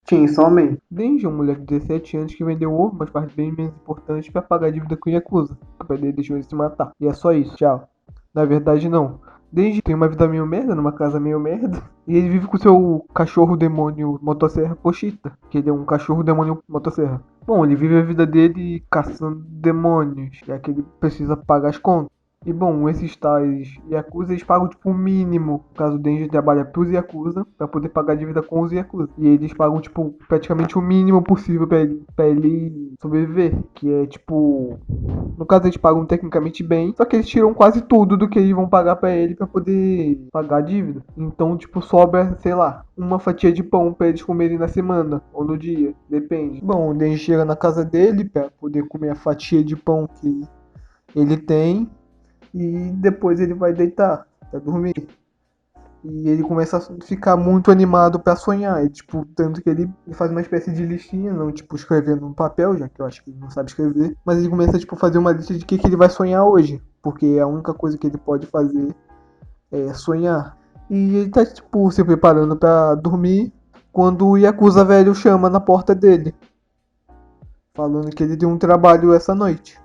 Sim, somente. Denji é um moleque de 17 anos que vendeu ovo, mas faz bem menos importante pra pagar a dívida com o Yakuza. O pai dele deixou ele se matar. E é só isso, tchau. Na verdade, não. Denji tem uma vida meio merda, numa casa meio merda. E ele vive com seu cachorro demônio motosserra Pochita, que ele é um cachorro demônio motosserra. Bom, ele vive a vida dele caçando demônios, já que ele precisa pagar as contas. E bom, esses tais Yakuza, eles pagam tipo o mínimo, caso o Denji trabalha pros Yakuza, pra poder pagar a dívida com os Yakuza. E eles pagam tipo praticamente o mínimo possível pra ele sobreviver, que é tipo... No caso eles pagam tecnicamente bem, só que eles tiram quase tudo do que eles vão pagar pra ele pra poder pagar a dívida. Então tipo sobra, sei lá, uma fatia de pão pra eles comerem na semana ou no dia, depende. Bom, o Denji chega na casa dele pra poder comer a fatia de pão que ele tem e depois ele vai deitar pra dormir. E ele começa a ficar muito animado pra sonhar. E, tipo, tanto que ele faz uma espécie de listinha, não, tipo, escrevendo no papel, já que eu acho que ele não sabe escrever. Mas ele começa, tipo, a fazer uma lista de que ele vai sonhar hoje. Porque a única coisa que ele pode fazer é sonhar. E ele tá, tipo, se preparando pra dormir quando o Yakuza velho chama na porta dele. Falando que ele tem um trabalho essa noite.